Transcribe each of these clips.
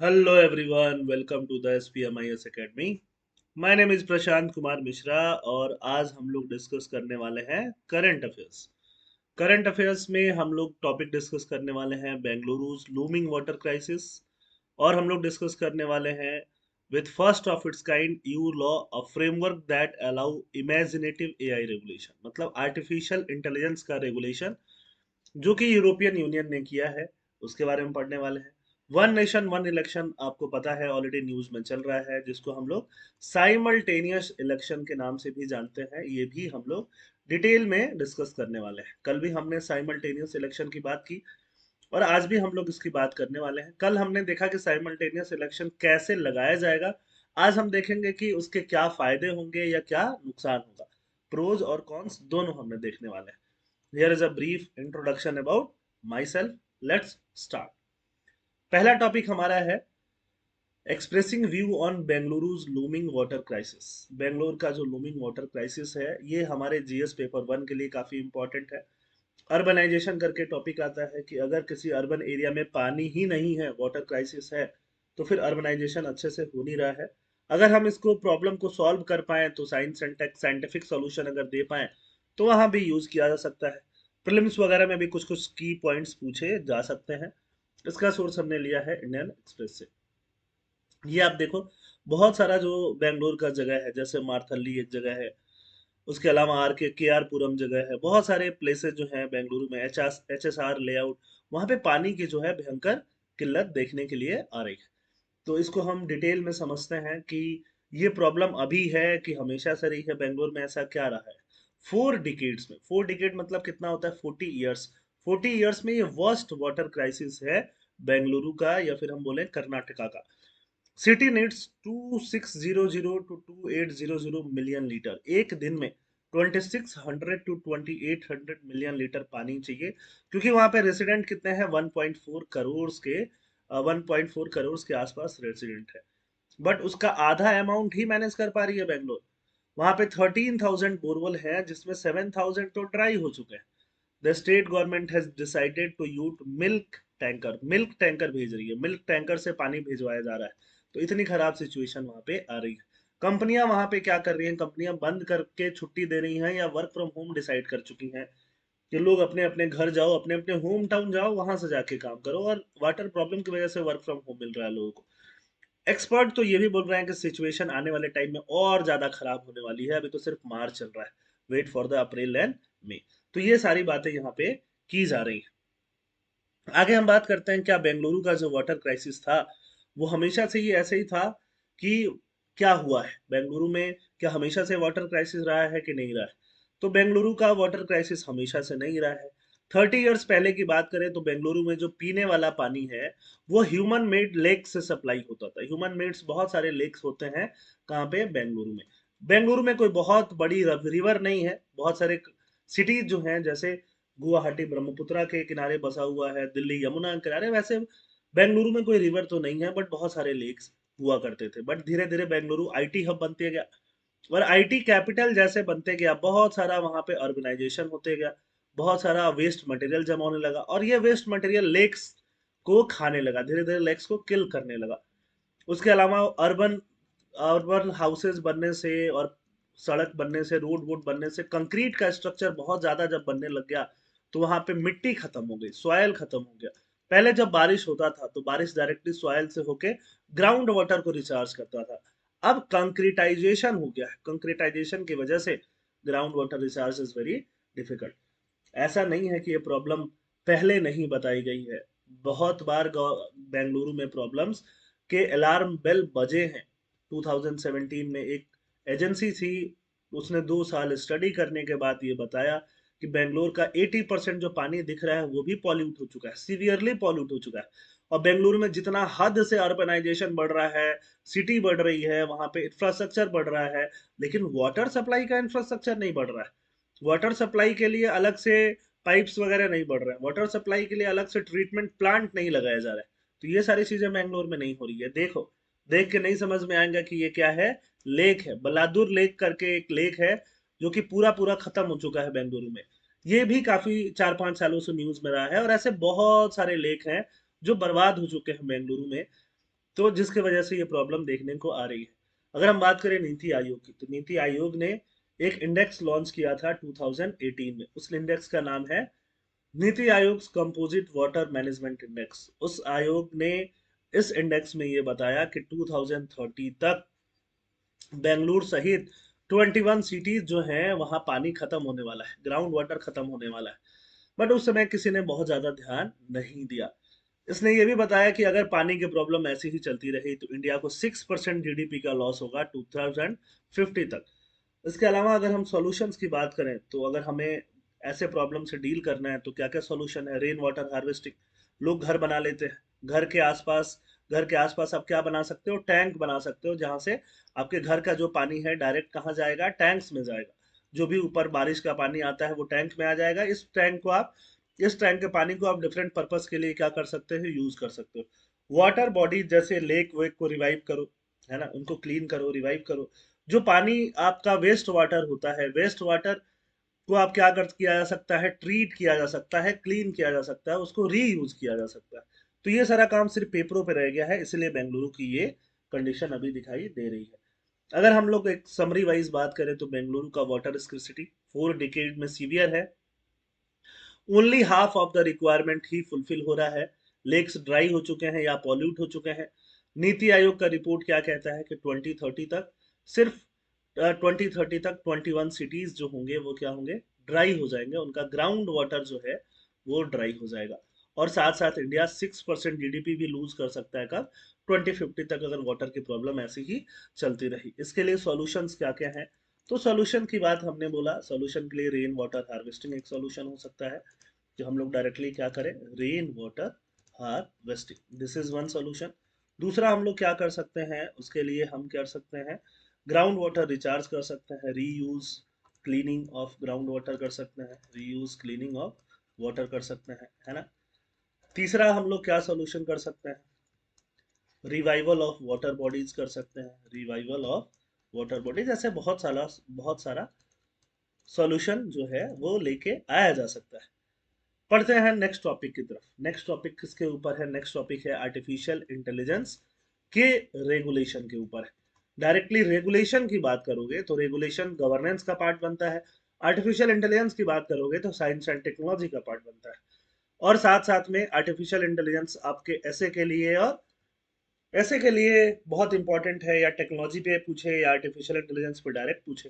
Hello everyone, welcome to the SPMIS Academy. My name is Prashant Kumar Mishra और आज हम लोग डिस्कस करने वाले हैं करंट अफेयर्स। करंट अफेयर्स में हम लोग टॉपिक डिस्कस करने वाले हैं बेंगलुरु's लूमिंग वाटर क्राइसिस और हम लोग डिस्कस करने वाले हैं with first of its kind you law a framework that allow imaginative AI regulation, मतलब आर्टिफिशियल इंटेलिजेंस का रेगुलेशन जो कि यूरोपियन यूनियन ने किया है, उसके बारे में पढ़ने वाले हैं। वन नेशन वन इलेक्शन आपको पता है, ऑलरेडी न्यूज में चल रहा है, जिसको हम लोग साइमल्टेनियस इलेक्शन के नाम से भी जानते हैं। ये भी हम लोग डिटेल में डिस्कस करने वाले हैं। कल भी हमने साइमल्टेनियस इलेक्शन की बात की और आज भी हम लोग इसकी बात करने वाले हैं। कल हमने देखा कि साइमल्टेनियस इलेक्शन कैसे लगाया जाएगा। आज हम देखेंगे कि उसके क्या फायदे होंगे या क्या नुकसान होगा। प्रोज और कॉन्स दोनों हमने देखने वाले हैं। Here is a brief introduction about myself. Let's start. पहला टॉपिक हमारा है expressing view on Bengaluru's looming water crisis. Bangalore का जो लूमिंग वाटर क्राइसिस है, ये हमारे जीएस पेपर वन के लिए काफी इंपॉर्टेंट है। अर्बनाइजेशन करके टॉपिक आता है कि अगर किसी अर्बन एरिया में पानी ही नहीं है, वाटर क्राइसिस है, तो फिर अर्बनाइजेशन अच्छे से हो नहीं रहा है। अगर हम इसको प्रॉब्लम को सॉल्व कर पाए तो science and tech scientific solution अगर दे पाए तो वहां भी यूज किया जा सकता है। प्रीलिम्स वगैरह में भी कुछ कुछ की पॉइंट्स पूछे जा सकते हैं। इसका सोर्स हमने लिया है इंडियन एक्सप्रेस से। ये आप देखो, बहुत सारा जो बेंगलोर का जगह है, जैसे मार्थली एक जगह है, उसके अलावा आर के आर पुरम जगह है, बहुत सारे प्लेसेस जो हैं बेंगलुरु में, एच एस आर लेआउट, वहाँ पे पानी की जो है भयंकर किल्लत देखने के लिए आ रही है। तो इसको हम डिटेल में समझते हैं कि ये प्रॉब्लम अभी है कि हमेशा से रही है बेंगलोर में, ऐसा क्या रहा है। 4 डिकेड्स में, 4 डिकेड मतलब कितना होता है, 40 ईयर्स। 40 ईयर्स में ये वर्स्ट वाटर क्राइसिस है बेंगलुरु का, या फिर हम बोले कर्नाटका का। City needs 2600 to 2800 million litre एक दिन में। 2600 टू 2800 मिलियन लीटर पानी चाहिए, क्योंकि वहां पे रेसिडेंट कितने हैं, 1.4 करोड़ के, 1.4 करोड़ के आसपास रेसिडेंट है। बट उसका आधा अमाउंट ही मैनेज कर पा रही है बेंगलोर। वहां पे 13,000 बोरवेल है, जिसमें 7,000 तो ड्राई हो चुके हैं। The state government has decided to use milk tanker भेज रही है, मिल्क टैंकर से पानी भिजवाया जा रहा है। तो इतनी खराब सिचुएशन वहां पे आ रही है। कंपनियां वहां पे क्या कर रही हैं, कंपनियां बंद करके छुट्टी दे रही हैं या वर्क फ्रॉम होम डिसाइड कर चुकी हैं कि लोग अपने अपने घर जाओ, अपने अपने होम टाउन जाओ, वहां से जाके काम करो। और वाटर प्रॉब्लम की वजह से वर्क फ्रॉम होम मिल रहा है लोगों को। एक्सपर्ट तो ये भी बोल रहे हैं कि सिचुएशन आने वाले टाइम में और ज्यादा खराब होने वाली है। अभी तो सिर्फ मार्च चल रहा है, wait for the April and May. तो ये सारी बातें यहाँ पे की जा रही हैं। आगे हम बात करते हैं, क्या बेंगलुरु का जो वाटर क्राइसिस था वो हमेशा से ही ऐसे ही था, कि क्या हुआ है बेंगलुरु में, क्या हमेशा से वाटर क्राइसिस रहा है कि नहीं रहा है। तो बेंगलुरु का वाटर क्राइसिस हमेशा से नहीं रहा है। 30 ईयर्स पहले की बात करें तो बेंगलुरु में जो पीने वाला पानी है वो ह्यूमन मेड लेक से सप्लाई होता था। ह्यूमन मेड्स बहुत सारे लेक्स होते हैं, कहाँ पे, बेंगलुरु में। बेंगलुरु में कोई बहुत बड़ी रिवर नहीं है। बहुत सारे सिटीज जो हैं, जैसे गुवाहाटी ब्रह्मपुत्रा के किनारे बसा हुआ है, दिल्ली यमुना के किनारे, वैसे बेंगलुरु में कोई रिवर तो नहीं है, बट बहुत सारे लेक्स हुआ करते थे। बट धीरे धीरे बेंगलुरु आईटी हब बनते गया और आईटी कैपिटल जैसे बनते गया, बहुत सारा वहां पे अर्बनाइजेशन होते गया, बहुत सारा वेस्ट मटेरियल जमा होने लगा और ये वेस्ट मटेरियल लेक्स को खाने लगा, धीरे धीरे लेक्स को किल करने लगा। उसके अलावा अर्बन अर्बन हाउसेस बनने से और सड़क बनने से, रोड वोड बनने से, कंक्रीट का स्ट्रक्चर बहुत ज्यादा जब बनने लग गया, तो वहां पे मिट्टी खत्म हो गई, सॉयल खत्म हो गया। पहले जब बारिश होता था तो बारिश डायरेक्टली सॉयल से होके ग्राउंड वाटर को रिचार्ज करता था। अब कंक्रीटाइजेशन हो गया है, कंक्रीटाइजेशन की वजह से ground water recharge is very difficult. ऐसा नहीं है कि ये प्रॉब्लम पहले नहीं बताई गई है। बहुत बार बेंगलुरु में प्रॉब्लम्स के अलार्म बेल बजे हैं। 2017 में एक एजेंसी थी, उसने 2 साल स्टडी करने के बाद ये बताया कि बेंगलोर का 80% जो पानी दिख रहा है वो भी पॉल्यूट हो चुका है, सीवियरली पॉल्यूट हो चुका है। और बेंगलुरु में जितना हद से अर्बनाइजेशन बढ़ रहा है, सिटी बढ़ रही है, वहां पे इंफ्रास्ट्रक्चर बढ़ रहा है, लेकिन वाटर सप्लाई का इंफ्रास्ट्रक्चर नहीं बढ़ रहा है। वाटर सप्लाई के लिए अलग से पाइप्स वगैरह नहीं बढ़ रहे हैं, वाटर सप्लाई के लिए अलग से ट्रीटमेंट प्लांट नहीं लगाया जा रहा है। तो ये सारी चीजें बैंगलोर में नहीं हो रही है। देखो, देख के नहीं समझ में आएगा कि ये क्या है। लेक है, बलादुर लेक करके एक लेक है, जो कि पूरा पूरा खत्म हो चुका है बेंगलुरु में। ये भी काफी 4-5 सालों से न्यूज में रहा है, और ऐसे बहुत सारे लेक हैं जो बर्बाद हो चुके हैं बेंगलुरु में। तो जिसके वजह से ये प्रॉब्लम देखने को आ रही है। अगर हम बात करें नीति आयोग की, तो नीति आयोग ने एक इंडेक्स लॉन्च किया था 2018 में। उस इंडेक्स का नाम है NITI Aayog composite water management index. उस आयोग ने इस इंडेक्स में ये बताया कि 2030 तक बेंगलुरु सहित 21 सिटीज जो हैं वहां पानी खत्म होने वाला है, ग्राउंड वाटर खत्म होने वाला है। बट उस समय किसी ने बहुत ज्यादा ध्यान नहीं दिया। इसने ये भी बताया कि अगर पानी की प्रॉब्लम ऐसी ही चलती रही तो इंडिया को 6% जीडीपी का लॉस होगा 2050 तक। इसके अलावा अगर हम सॉल्यूशंस की बात करें, तो अगर हमें ऐसे प्रॉब्लम से डील करना है तो क्या क्या सॉल्यूशन है? Rain water harvesting. लोग घर बना लेते हैं, घर के आसपास आप क्या बना सकते हो? टैंक बना सकते हो, जहां से आपके घर का जो पानी है डायरेक्ट कहाँ जाएगा? टैंक्स में जाएगा। जो भी ऊपर बारिश का पानी आता है वो टैंक में आ जाएगा। इस टैंक के पानी को आप डिफरेंट पर्पस के लिए क्या कर सकते हो? यूज कर सकते हो। वाटर बॉडी जैसे लेक वेक को रिवाइव करो, है ना, उनको क्लीन करो, रिवाइव करो। जो पानी आपका वेस्ट वाटर होता है, वेस्ट वाटर को आप क्या कर किया जा सकता है? ट्रीट किया जा सकता है, क्लीन किया जा सकता है, उसको रीयूज किया जा सकता है। तो ये सारा काम सिर्फ पेपरों पे रह गया है, इसलिए बेंगलुरु की ये कंडीशन अभी दिखाई दे रही है। अगर हम लोग एक समरी वाइज बात करें तो बेंगलुरु का वाटर स्कर्सिटी 4 डिकेड में सीवियर है। Only half of the requirement he fulfil हो रहा है। लेक्स ड्राई हो चुके हैं या पॉल्यूट हो चुके हैं। नीति आयोग का रिपोर्ट क्या कहता है कि 2030 तक, सिर्फ 2030 तक 21 सिटीज जो होंगे वो क्या होंगे? ड्राई हो जाएंगे, उनका ग्राउंड वाटर जो है वो ड्राई हो जाएगा। और साथ साथ इंडिया 6% जीडीपी भी लूज कर सकता है कब? 2050 तक, अगर वाटर की प्रॉब्लम ऐसी ही चलती रही। इसके लिए सॉल्यूशंस क्या क्या हैं? तो सॉल्यूशन की बात हमने बोला, सॉल्यूशन के लिए रेन वाटर हार्वेस्टिंग एक सॉल्यूशन हो सकता है, कि हम लोग डायरेक्टली क्या करें? Rain water harvesting, this is one solution. दूसरा हम लोग क्या कर सकते हैं? उसके लिए हम कर सकते हैं ग्राउंड वाटर रिचार्ज कर सकते हैं, reuse cleaning of ground water कर सकते हैं, रीयूज क्लीनिंग ऑफ वाटर कर सकते हैं, है ना। तीसरा हम लोग क्या सॉल्यूशन कर सकते हैं? रिवाइवल ऑफ वाटर बॉडीज कर सकते हैं, रिवाइवल ऑफ वाटर बॉडीज। ऐसे बहुत सारा सॉल्यूशन जो है वो लेके आया जा सकता है। पढ़ते हैं नेक्स्ट टॉपिक की तरफ। नेक्स्ट टॉपिक किसके ऊपर है? नेक्स्ट टॉपिक है आर्टिफिशियल इंटेलिजेंस के रेगुलेशन के ऊपर है। डायरेक्टली रेगुलेशन की बात करोगे तो रेगुलेशन गवर्नेंस का पार्ट बनता है। आर्टिफिशियल इंटेलिजेंस की बात करोगे तो साइंस एंड टेक्नोलॉजी का पार्ट बनता है। और साथ साथ में आर्टिफिशियल इंटेलिजेंस आपके ऐसे के लिए बहुत इंपॉर्टेंट है, या टेक्नोलॉजी पे पूछे या आर्टिफिशियल इंटेलिजेंस पे डायरेक्ट पूछे।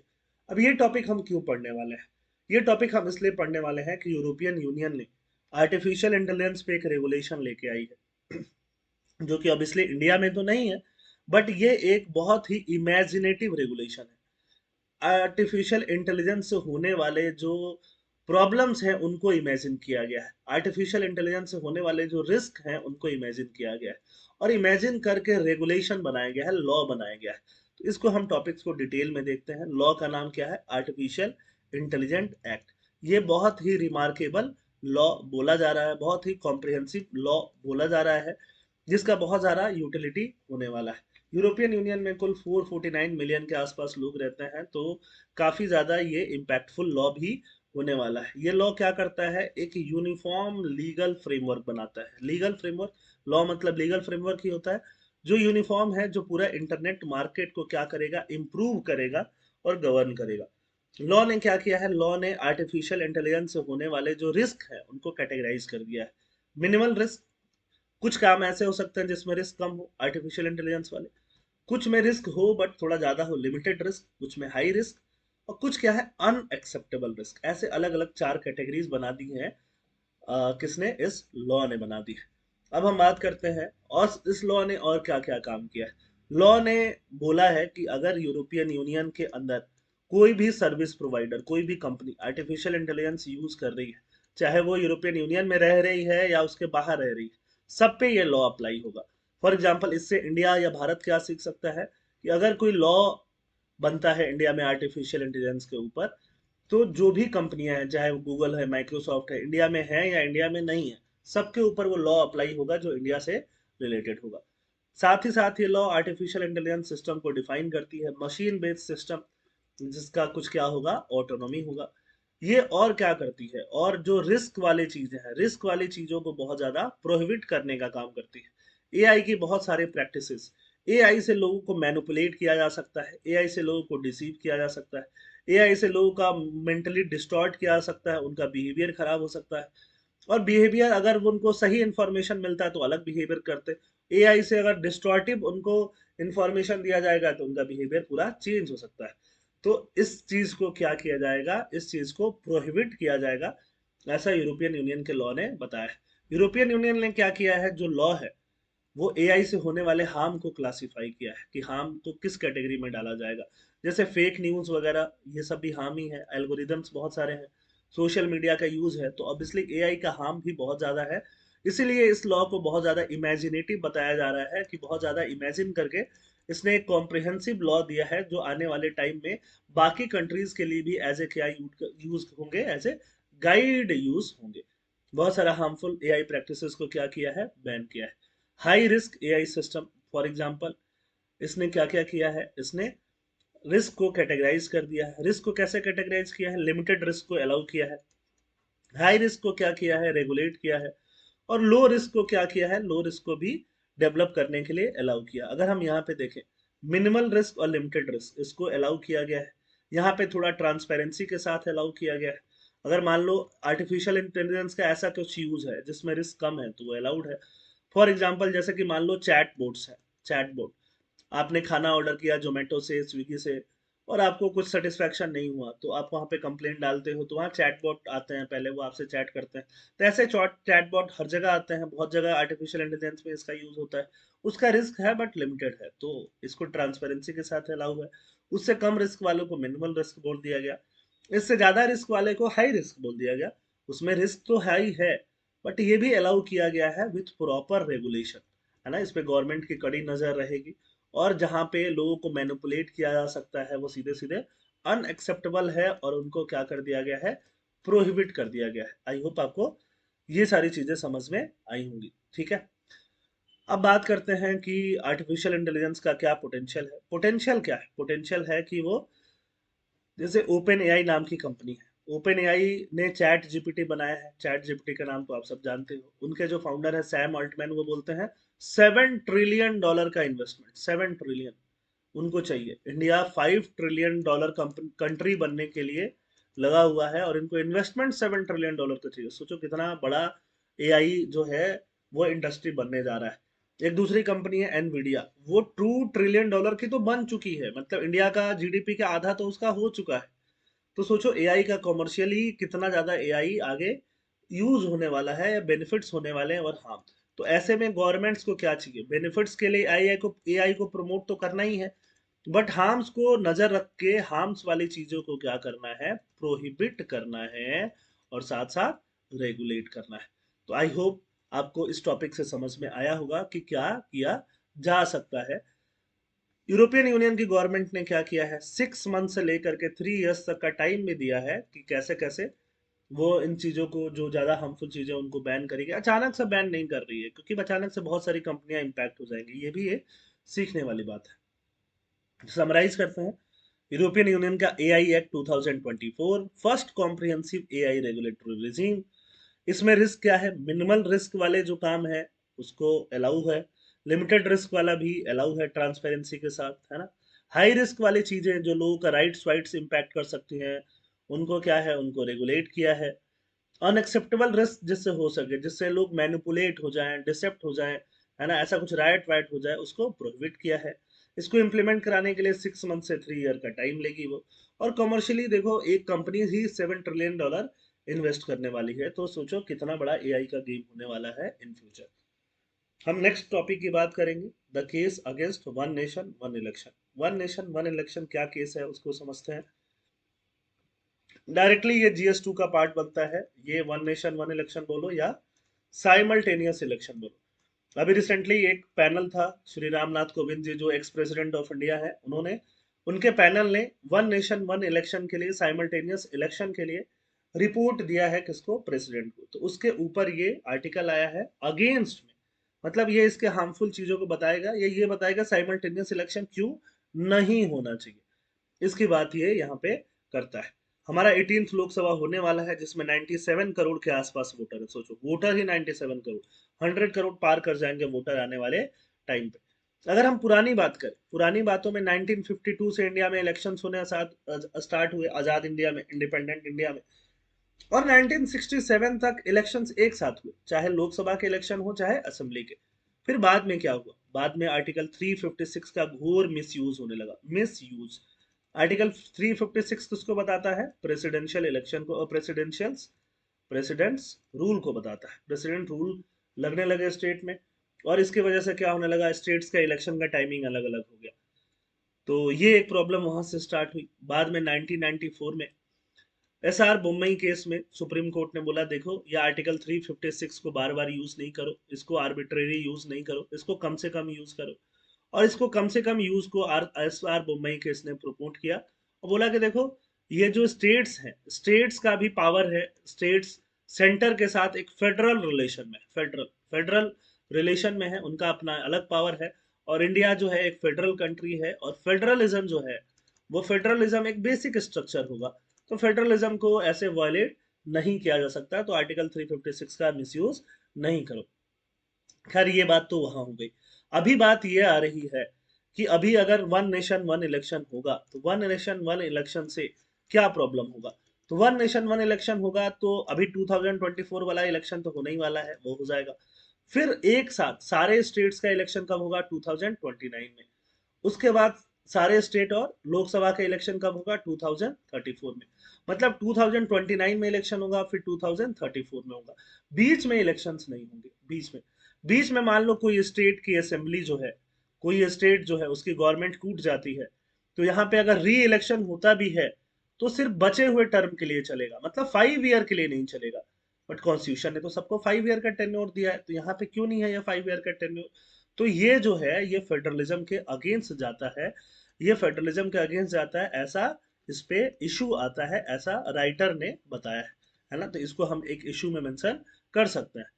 अब ये टॉपिक हम क्यों पढ़ने वाले हैं? ये टॉपिक हम इसलिए पढ़ने वाले हैं कि यूरोपियन यूनियन ने आर्टिफिशियल इंटेलिजेंस पे एक रेगुलेशन लेके आई है, जो कि ऑब्वियसली इंडिया में तो नहीं है, बट ये एक बहुत ही इमेजिनेटिव रेगुलेशन है। आर्टिफिशियल इंटेलिजेंस से होने वाले जो प्रॉब्लम्स हैं उनको इमेजिन किया गया है, आर्टिफिशियल इंटेलिजेंस से होने वाले जो रिस्क हैं उनको इमेजिन किया गया है, और इमेजिन करके रेगुलेशन बनाया गया है, लॉ बनाया गया है। तो इसको हम टॉपिक्स को डिटेल में देखते हैं। लॉ का नाम क्या है? Artificial intelligent act. ये बहुत ही रिमार्केबल लॉ बोला जा रहा है, बहुत ही कॉम्प्रिहेंसिव लॉ बोला जा रहा है, जिसका बहुत ज़्यादा यूटिलिटी होने वाला है। यूरोपियन यूनियन में कुल 449 मिलियन के आसपास लोग रहते हैं, तो काफ़ी ज़्यादा ये इम्पैक्टफुल लॉ भी होने वाला है। ये लॉ क्या करता है? एक यूनिफॉर्म लीगल फ्रेमवर्क बनाता है। लीगल फ्रेमवर्क, लॉ मतलब लीगल फ्रेमवर्क ही होता है, जो यूनिफॉर्म है, जो पूरा इंटरनेट मार्केट को क्या करेगा? इम्प्रूव करेगा और गवर्न करेगा। लॉ ने क्या किया है? लॉ ने आर्टिफिशियल इंटेलिजेंस से होने वाले जो रिस्क है उनको कैटेगराइज कर दिया है। मिनिमल रिस्क, कुछ काम ऐसे हो सकते हैं जिसमें रिस्क कम हो, आर्टिफिशियल इंटेलिजेंस वाले। कुछ में रिस्क हो बट थोड़ा ज्यादा हो, लिमिटेड रिस्क। कुछ में हाई रिस्क, और कुछ क्या है? Unacceptable risk. ऐसे अलग अलग 4 कैटेगरीज बना दी हैं। किसने? इस लॉ ने बना दी है। अब हम बात करते हैं और इस लॉ ने और क्या क्या काम किया है। लॉ ने बोला है कि अगर यूरोपियन यूनियन के अंदर कोई भी सर्विस प्रोवाइडर, कोई भी कंपनी आर्टिफिशियल इंटेलिजेंस यूज कर रही है, चाहे वो यूरोपियन यूनियन में रह रही है या उसके बाहर रह रही है, सब पे ये लॉ अप्लाई होगा। फॉर एग्जाम्पल, इससे इंडिया या भारत क्या सीख सकता है? कि अगर कोई लॉ बनता है इंडिया में आर्टिफिशियल इंटेलिजेंस के ऊपर, तो जो भी कंपनियां हैं, चाहे वो गूगल है, माइक्रोसॉफ्ट है, इंडिया में है या इंडिया में नहीं है, सबके ऊपर वो लॉ अप्लाई होगा जो इंडिया से रिलेटेड होगा। साथ ही साथ ये लॉ आर्टिफिशियल इंटेलिजेंस सिस्टम को डिफाइन करती है, मशीन बेस्ड सिस्टम, जिसका कुछ क्या होगा? ऑटोनॉमी होगा। ये और क्या करती है? और जो रिस्क वाली चीजें हैं, रिस्क वाली चीजों को बहुत ज्यादा प्रोहिबिट करने का काम करती है। एआई की बहुत सारे प्रैक्टिसेस, एआई से लोगों को मैनिपुलेट किया जा सकता है, एआई से लोगों को डिसीव किया जा सकता है, एआई से लोगों का मेंटली डिस्टॉर्ट किया जा सकता है, उनका बिहेवियर खराब हो सकता है। और बिहेवियर अगर उनको सही इंफॉर्मेशन मिलता है तो अलग बिहेवियर करते, एआई से अगर डिस्टॉर्टिव उनको इंफॉर्मेशन दिया जाएगा तो उनका बिहेवियर पूरा चेंज हो सकता है। तो इस चीज को क्या किया जाएगा, इस चीज को प्रोहिबिट किया जाएगा, ऐसा यूरोपियन यूनियन के लॉ ने बताया है। यूरोपियन यूनियन ने क्या किया है, जो लॉ है वो एआई से होने वाले हार्म को क्लासिफाई किया है कि हार्म को किस कैटेगरी में डाला जाएगा। जैसे फेक न्यूज वगैरह, ये सब भी हार्म ही है, एल्गोरिदम्स बहुत सारे हैं, सोशल मीडिया का यूज है, तो ऑब्वियसली एआई का हार्म भी बहुत ज्यादा है। इसीलिए इस लॉ को बहुत ज्यादा इमेजिनेटिव बताया जा रहा है कि बहुत ज्यादा इमेजिन करके इसने एक कॉम्प्रिहेंसिव लॉ दिया है जो आने वाले टाइम में बाकी कंट्रीज के लिए भी एज ए क्या यूज होंगे, एज ए गाइड यूज होंगे। बहुत सारा हार्मफुल एआई प्रैक्टिसेस को क्या किया है, बैन किया है। High risk AI system, for example, इसने क्या क्या किया है, इसने रिस्क को कैटेगराइज कर दिया है। रिस्क को कैसे कैटेगराइज किया है, लिमिटेड रिस्क को अलाउ किया है, हाई रिस्क को क्या किया है, रेगुलेट किया है, और लो रिस्क को क्या किया है, लो रिस्क को भी डेवलप करने के लिए अलाउ किया। अगर हम यहाँ पे देखें, मिनिमल रिस्क और लिमिटेड रिस्क इसको अलाउ किया गया है, यहाँ पे थोड़ा ट्रांसपेरेंसी के साथ अलाउ किया गया है। अगर मान लो आर्टिफिशियल इंटेलिजेंस का ऐसा कुछ यूज है जिसमें रिस्क कम है तो वो अलाउड है। फॉर एग्जाम्पल जैसे कि मान लो चैट बोट्स है, चैट बोट, आपने खाना ऑर्डर किया जोमेटो से, स्विगी से, और आपको कुछ सेटिस्फेक्शन नहीं हुआ तो आप वहाँ पे कंप्लेंट डालते हो, तो वहाँ चैटबॉट आते हैं, पहले वो आपसे चैट करते हैं। तो ऐसे चैटबॉट हर जगह आते हैं, बहुत जगह आर्टिफिशियल इंटेलिजेंस में इसका यूज होता है। उसका रिस्क है बट लिमिटेड है, तो इसको ट्रांसपेरेंसी के साथ अलाउ है। उससे कम रिस्क वालों को मिनिमल रिस्क बोल दिया गया, इससे ज्यादा रिस्क वाले को हाई रिस्क बोल दिया गया। उसमें रिस्क तो हाई है बट ये भी अलाउ किया गया है विथ प्रॉपर रेगुलेशन, है ना, इस पे गवर्नमेंट की कड़ी नजर रहेगी। और जहाँ पे लोगों को मैनिपुलेट किया जा सकता है वो सीधे सीधे अनएक्सेप्टेबल है और उनको क्या कर दिया गया है, प्रोहिबिट कर दिया गया है। आई होप आपको ये सारी चीजें समझ में आई होंगी। ठीक है, अब बात करते हैं कि आर्टिफिशियल इंटेलिजेंस का क्या पोटेंशियल है। पोटेंशियल क्या है, पोटेंशियल है कि वो, जैसे ओपन एआई नाम की कंपनी है, ओपन एआई ने चैट जीपीटी बनाया है, चैट जीपीटी का नाम तो आप सब जानते हो। उनके जो फाउंडर है सैम ऑल्टमैन, वो बोलते हैं $7 ट्रिलियन का इन्वेस्टमेंट, 7 ट्रिलियन उनको चाहिए। इंडिया $5 ट्रिलियन कंट्री बनने के लिए लगा हुआ है और इनको इन्वेस्टमेंट $7 ट्रिलियन का चाहिए। सोचो कितना बड़ा एआई जो है वो इंडस्ट्री बनने जा रहा है। एक दूसरी कंपनी है एनवीडिया, वो $2 ट्रिलियन की तो बन चुकी है, मतलब इंडिया का जीडीपी का आधा तो उसका हो चुका है। तो सोचो एआई का कॉमर्शियली कितना ज्यादा एआई आगे यूज होने वाला है, बेनिफिट्स होने वाले हैं। और हाँ, तो ऐसे में गवर्नमेंट्स को क्या चाहिए, बेनिफिट्स के लिए एआई को प्रमोट तो करना ही है, बट हार्म्स को नजर रख के हार्म्स वाली चीजों को क्या करना है, प्रोहिबिट करना है, और साथ साथ रेगुलेट करना है। तो आई होप आपको इस टॉपिक से समझ में आया होगा कि क्या किया जा सकता है। यूरोपियन यूनियन की गवर्नमेंट ने क्या किया है, 6 मंथ से लेकर के 3 इयर्स तक का टाइम भी दिया है कि कैसे कैसे वो इन चीजों को, जो ज्यादा हार्मफुल चीजें उनको बैन करेगी। अचानक से बैन नहीं कर रही है क्योंकि अचानक से बहुत सारी कंपनियां इंपैक्ट हो जाएंगी, ये भी एक सीखने वाली बात है। समराइज करते हैं, यूरोपियन यूनियन का AI act 2024, first comprehensive AI regulatory regime. इसमें रिस्क क्या है, मिनिमल रिस्क वाले जो काम है उसको अलाउ है, लिमिटेड रिस्क वाला भी अलाउ है ट्रांसपेरेंसी के साथ, है ना। हाई रिस्क वाली चीजें जो लोगों का राइट्स वाइट्स इंपैक्ट कर सकती हैं उनको क्या है, उनको रेगुलेट किया है। अनएक्सेप्टेबल रिस्क जिससे हो सके, जिससे लोग मैनिपुलेट हो जाएं, डिसेप्ट हो जाएं, है ना, ऐसा कुछ राइट वाइट हो जाए, उसको प्रोहिबिट किया है। इसको इम्प्लीमेंट कराने के लिए 6 मंथ से 3 ईयर का टाइम लेगी वो। और कमर्शियली देखो, एक कंपनी ही $7 ट्रिलियन इन्वेस्ट करने वाली है, तो सोचो कितना बड़ा एआई का गेम होने वाला है इन फ्यूचर। हम नेक्स्ट टॉपिक की बात करेंगे, the case against one nation one election. One nation one election क्या केस है उसको समझते हैं। डायरेक्टली ये जीएस टू का पार्ट बनता है, ये वन नेशन वन इलेक्शन बोलो या साइमल्टेनियस इलेक्शन बोलो। अभी रिसेंटली एक पैनल था, श्री रामनाथ कोविंद जी जो एक्स प्रेसिडेंट ऑफ इंडिया है, उन्होंने, उनके पैनल ने वन नेशन वन इलेक्शन के लिए, साइमल्टेनियस इलेक्शन के लिए रिपोर्ट दिया है किसको, प्रेसिडेंट को। तो उसके ऊपर ये आर्टिकल आया है अगेंस्ट में, मतलब ये इसके हार्मफुल चीजों को बताएगा, ये बताएगा साइमल्टेनियस इलेक्शन क्यों नहीं होना चाहिए, इसकी बात ये यहाँ पे करता है। हमारा 18th लोकसभा होने वाला है जिसमें 97 करोड़ के आसपास वोटर है। सोचो, वोटर ही 97 करोड़, 100 करोड़ पार कर जाएंगे वोटर आने वाले टाइम पे। अगर हम पुरानी बात करें, पुरानी बातों में 1952 से इंडिया में इलेक्शंस होने स्टार्ट हुए, आजाद इंडिया में, इंडिपेंडेंट इंडिया में। और 1967 तक इलेक्शंस एक साथ हुए, चाहे लोकसभा के इलेक्शन हो चाहे असेंबली के। फिर बाद में क्या हुआ, बाद में आर्टिकल 356 का घोर मिसयूज होने लगा। मिसयूज, आर्टिकल 356 किसको बताता है? प्रेसिडेंशियल इलेक्शन को, और प्रेसिडेंट्स रूल को बताता है। प्रेसिडेंट रूल लगने लगे स्टेट में, और इसकी वजह से क्या होने लगा, स्टेट्स का इलेक्शन का टाइमिंग अलग अलग हो गया। तो ये एक प्रॉब्लम वहां से स्टार्ट हुई। बाद में 1994 में एसआर मुंबई केस में सुप्रीम कोर्ट ने बोला, देखो ये आर्टिकल 356 को बार बार यूज नहीं करो, इसको आर्बिट्रेरी यूज नहीं करो, इसको कम से कम यूज करो। और इसको कम से कम यूज को एसआर मुंबई केस ने प्रपोट किया और बोला कि देखो, ये जो स्टेट्स हैं, स्टेट्स का भी पावर है, स्टेट्स सेंटर के साथ एक फेडरल रिलेशन में, फेडरल रिलेशन में है, उनका अपना अलग पावर है। और इंडिया जो है एक फेडरल कंट्री है, और फेडरलिज्म जो है वो फेडरलिज्म एक बेसिक स्ट्रक्चर होगा। तो फेडरलिज्म को ऐसे वायलेट नहीं किया जा सकता, तो आर्टिकल 356 का मिसयूज नहीं करो। खैर, ये बात तो वहां हो गई। अभी बात ये आ रही है कि अभी अगर वन नेशन वन इलेक्शन होगा, तो वन नेशन वन इलेक्शन से क्या प्रॉब्लम होगा? तो वन नेशन वन इलेक्शन होगा तो अभी 2024 वाला इलेक्शन तो होने ही वाला है, वो हो जाएगा। फिर एक साथ सारे स्टेट्स का इलेक्शन कब होगा? 2029 में। उसके बाद सारे स्टेट और लोकसभा का इलेक्शन कब होगा? 2034 में। मतलब 2029 में इलेक्शन होगा, फिर 2034 में होगा। बीच में इलेक्शंस नहीं होंगे। बीच में मान लो कोई स्टेट की असेंबली जो है, कोई स्टेट जो है उसकी गवर्नमेंट टूट जाती है, तो यहाँ पे अगर री इलेक्शन होता भी है तो सिर्फ बचे हुए टर्म के लिए चलेगा, मतलब 5 ईयर के लिए नहीं चलेगा। बट कॉन्स्टिट्यूशन ने तो सबको 5 ईयर का टेन्योर दिया है, तो यहाँ पे क्यों नहीं है ये 5 ईयर का टेन्योर? तो ये जो है ये फेडरलिज्म के अगेंस्ट जाता है, ये फेडरलिज्म के अगेंस्ट जाता है, ऐसा इस पे इशू आता है, ऐसा राइटर ने बताया है ना। तो इसको हम एक इशू में मेंशन कर सकते हैं।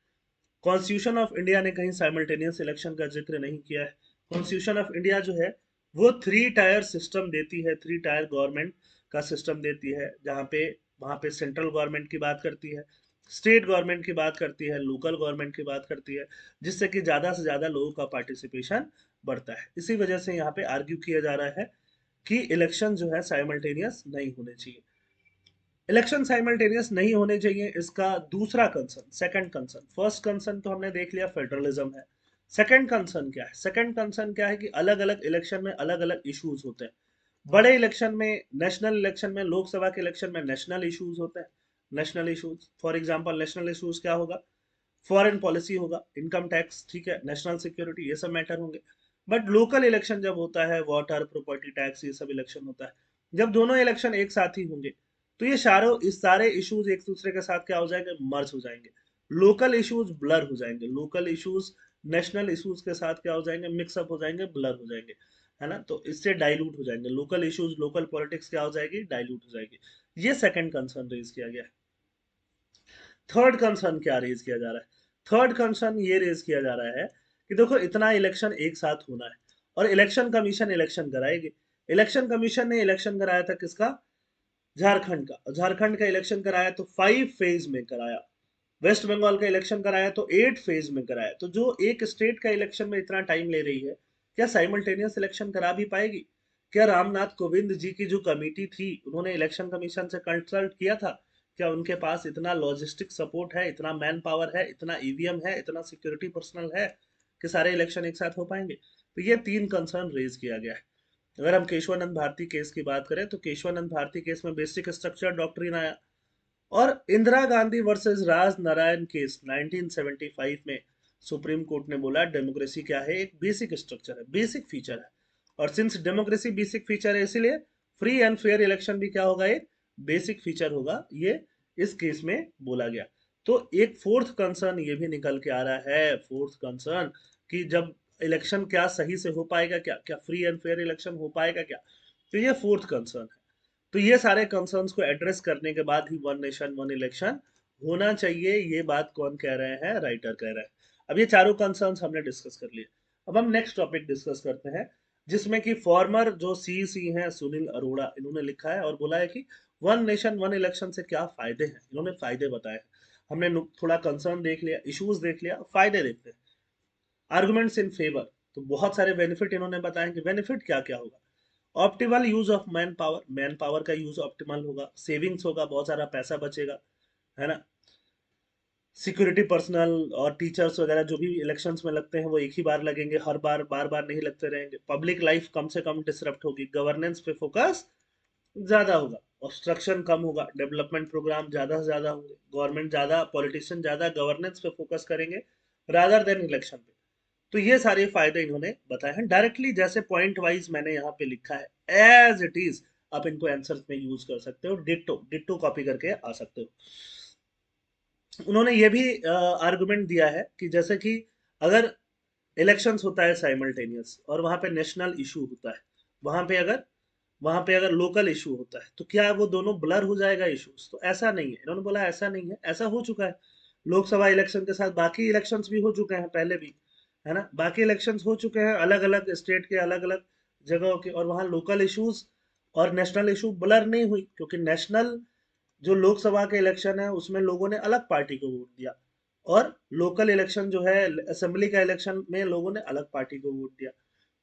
कॉन्स्टिट्यूशन ऑफ इंडिया ने कहीं साइमल्टेनियस इलेक्शन का जिक्र नहीं किया है। कॉन्स्टिट्यूशन ऑफ इंडिया जो है वो 3 टायर सिस्टम देती है, 3 टायर गवर्नमेंट का सिस्टम देती है, जहाँ पे वहाँ पे सेंट्रल गवर्नमेंट की बात करती है, स्टेट गवर्नमेंट की बात करती है, लोकल गवर्नमेंट की बात करती है, जिससे कि ज़्यादा से ज़्यादा लोगों का पार्टिसिपेशन बढ़ता है। इसी वजह से यहाँ पे आर्ग्यू किया जा रहा है कि इलेक्शन जो है साइमल्टेनियस नहीं होने चाहिए। इलेक्शन साइमल्टेनियस नहीं होने चाहिए, इसका दूसरा concern, second concern, first concern तो हमने देख लिया फेडरलिज्म है। सेकंड कंसर्न क्या है? सेकंड कंसर्न क्या है कि अलग अलग इलेक्शन में अलग अलग इश्यूज होते हैं। बड़े इलेक्शन में, नेशनल इलेक्शन में, लोकसभा के इलेक्शन में नेशनल इश्यूज होते हैं। National issues, for example national issues क्या होगा? फॉरेन पॉलिसी होगा, इनकम टैक्स, ठीक है, नेशनल सिक्योरिटी, ये सब मैटर होंगे। बट लोकल इलेक्शन जब होता है, वाटर, प्रॉपर्टी टैक्स, ये सब इलेक्शन होता है, जब दोनों इलेक्शन एक साथ ही होंगे, तो ये सारे इश्यूज एक दूसरे के साथ क्या हो जाएंगे? मर्ज हो जाएंगे। लोकल इश्यूज ब्लर हो जाएंगे, लोकल इश्यूज नेशनल इश्यूज के साथ क्या हो जाएंगे? मिक्सअप हो जाएंगे, ब्लर हो जाएंगे, है ना। तो इससे डाइल्यूट हो जाएंगे लोकल इश्यूज, लोकल पॉलिटिक्स क्या हो जाएगी? डाइल्यूट हो जाएगी। ये सेकंड कंसर्न रेज किया गया है। थर्ड कंसर्न क्या रेज किया जा रहा है? थर्ड कंसर्न ये रेज किया जा रहा है कि देखो, इतना इलेक्शन एक साथ होना है और इलेक्शन कमीशन इलेक्शन कराएगी। इलेक्शन कमीशन ने इलेक्शन कराया था किसका? झारखंड का। झारखंड का इलेक्शन कराया तो 5 फेज में कराया। वेस्ट बंगाल का इलेक्शन कराया तो 8 फेज में कराया। तो जो एक स्टेट का इलेक्शन में इतना टाइम ले रही है, क्या साइमल्टेनियस इलेक्शन करा भी पाएगी? क्या रामनाथ कोविंद जी की जो कमेटी थी, उन्होंने इलेक्शन कमीशन से कंसल्ट किया था? क्या उनके पास इतना लॉजिस्टिक सपोर्ट है, इतना मैन पावर है, इतना ईवीएम है, इतना सिक्योरिटी पर्सनल है कि सारे इलेक्शन एक साथ हो पाएंगे? तो ये 3 कंसर्न रेज किया गया है। अगर हम केशवानंद भारती केस की बात करें, तो केशवानंद भारती केस में बेसिक स्ट्रक्चर डॉक्ट्रिन आया। और इंदिरा गांधी वर्सेस राज नारायण केस 1975 में सुप्रीम कोर्ट ने बोला डेमोक्रेसी क्या है? एक बेसिक स्ट्रक्चर है, बेसिक फीचर है। और सिंस डेमोक्रेसी बेसिक फीचर है, इसीलिए फ्री एंड फेयर इलेक्शन भी क्या होगा? एक बेसिक फीचर होगा। ये इस केस में बोला गया। तो एक फोर्थ कंसर्न ये भी निकल के आ रहा है, फोर्थ कंसर्न, कि जब इलेक्शन क्या सही से हो पाएगा, क्या क्या फ्री एंड फेयर इलेक्शन हो पाएगा क्या? तो ये फोर्थ कंसर्न है। तो ये सारे कंसर्न्स को एड्रेस करने के बाद ही वन नेशन वन इलेक्शन होना चाहिए, ये बात कौन कह रहे हैं? राइटर कह रहे हैं। अब ये चारों कंसर्न्स हमने डिस्कस कर लिए। अब हम नेक्स्ट टॉपिक डिस्कस करते हैं, जिसमें कि फॉर्मर जो सीईसी हैं सुनील अरोड़ा, इन्होंने लिखा है और बोला है कि वन नेशन वन इलेक्शन से क्या फायदे हैं, इन्होंने फायदे बताए। हमने थोड़ा कंसर्न देख लिया, इश्यूज देख लिया, फायदे देखते हैं। आर्गुमेंट्स इन फेवर, तो बहुत सारे बेनिफिट इन्होंने बताए कि बेनिफिट क्या क्या होगा। Optimal use of man power का यूज ऑप्टिमल होगा, सेविंग्स होगा, बहुत सारा पैसा बचेगा, है ना। सिक्योरिटी पर्सनल और टीचर्स वगैरह जो भी इलेक्शंस में लगते हैं वो एक ही बार लगेंगे, हर बार बार बार नहीं लगते रहेंगे। पब्लिक लाइफ कम से कम डिसरप्ट होगी, गवर्नेंस पे फोकस ज्यादा होगा, ऑब्स्ट्रक्शन कम होगा, डेवलपमेंट प्रोग्राम ज्यादा से ज्यादा होंगे, गवर्नमेंट ज्यादा, पॉलिटिशियन ज्यादा गवर्नेंस पे फोकस करेंगे रादर देन इलेक्शन पे। तो ये सारे फायदे इन्होंने बताए हैं डायरेक्टली, जैसे पॉइंट वाइज मैंने यहाँ पे लिखा है एज इट इज, आप इनको आंसर में यूज कर सकते हो, डिट्टो डिट्टो कॉपी करके आ सकते हो। उन्होंने ये भी आर्गुमेंट दिया है कि जैसे कि अगर इलेक्शंस होता है साइमल्टेनियस और वहां पे नेशनल इशू होता है, वहां पे अगर लोकल इशू होता है, तो क्या वो दोनों ब्लर हो जाएगा इश्यूज? तो ऐसा नहीं है, इन्होंने बोला ऐसा नहीं है, ऐसा हो चुका है। लोकसभा इलेक्शन के साथ बाकी इलेक्शंस भी हो चुके हैं पहले भी, है ना। बाकी इलेक्शंस हो चुके हैं अलग अलग स्टेट के, अलग अलग जगहों के, और वहां लोकल इश्यूज और नेशनल इशू ब्लर नहीं हुई, क्योंकि नेशनल जो लोकसभा के इलेक्शन है उसमें लोगों ने अलग पार्टी को वोट दिया, और लोकल इलेक्शन जो है असेंबली का इलेक्शन में लोगों ने अलग पार्टी को वोट दिया।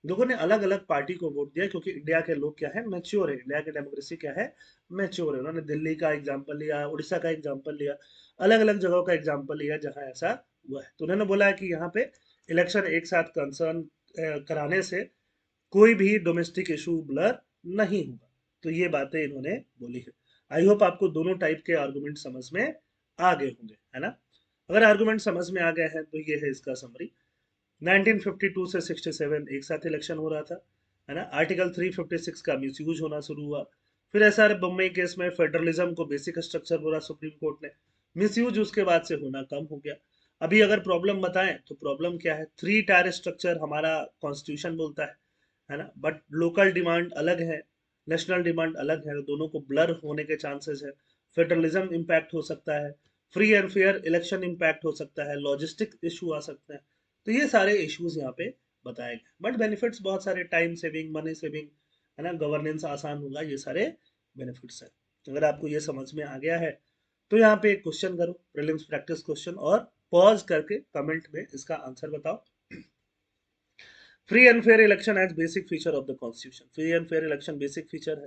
लोगों ने अलग अलग पार्टी को वोट दिया, क्योंकि इंडिया के लोग क्या है, मैच्योर है, इंडिया की डेमोक्रेसी क्या है, मैच्योर है। उन्होंने दिल्ली का एग्जाम्पल लिया, उड़ीसा का एग्जाम्पल लिया, अलग अलग जगहों का एग्जाम्पल लिया जहां ऐसा हुआ है। तो उन्होंने बोला है कि यहाँ पे इलेक्शन एक साथ कंसर्न कराने से कोई भी डोमेस्टिक इशू ब्लर नहीं होगा। तो ये बातें इन्होंने बोली है। आई होप आपको दोनों टाइप के आर्गुमेंट समझ में आ गए होंगे, है ना। अगर आर्गुमेंट समझ में आ गए हैं तो ये है इसका समरी। 1952 से 67 एक साथ इलेक्शन हो रहा था, है ना। आर्टिकल 356 का मिसयूज होना शुरू हुआ। फिर एसआर बम्बई केस में फेडरलिज्म को बेसिक स्ट्रक्चर बोला सुप्रीम कोर्ट ने, मिसयूज उसके बाद से होना कम हो गया। अभी अगर प्रॉब्लम बताएं तो प्रॉब्लम क्या है, 3 टायर स्ट्रक्चर हमारा कॉन्स्टिट्यूशन बोलता है ना, बट लोकल डिमांड अलग है, नेशनल डिमांड अलग है, दोनों को ब्लर होने के चांसेस है। फेडरलिज्म इम्पैक्ट हो सकता है, free and fair election impact हो सकता है, लॉजिस्टिक इशू आ सकते हैं। तो ये सारे इश्यूज यहाँ पे बताए गए, बट बेनिफिट्स बहुत सारे, टाइम सेविंग, मनी सेविंग, है ना, गवर्नेंस आसान होगा, ये सारे बेनिफिट्स हैं। अगर आपको ये समझ में आ गया है तो यहाँ पे एक क्वेश्चन करो, प्रीलिम्स प्रैक्टिस क्वेश्चन, और पॉज करके कमेंट में इसका आंसर बताओ। Free and fair election as basic feature of the constitution, free and fair election basic feature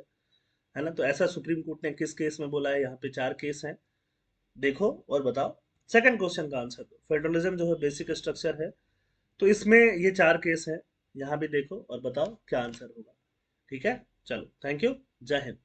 है ना। तो ऐसा सुप्रीम कोर्ट ने किस केस में बोला है? यहाँ पे 4 केस हैं, देखो और बताओ। सेकंड क्वेश्चन का आंसर दो, फेडरलिज्म जो है बेसिक स्ट्रक्चर है, तो इसमें ये 4 केस हैं, यहाँ भी देखो और बताओ क्या आंसर होगा। ठीक है, चलो, थैंक यू, जय हिंद।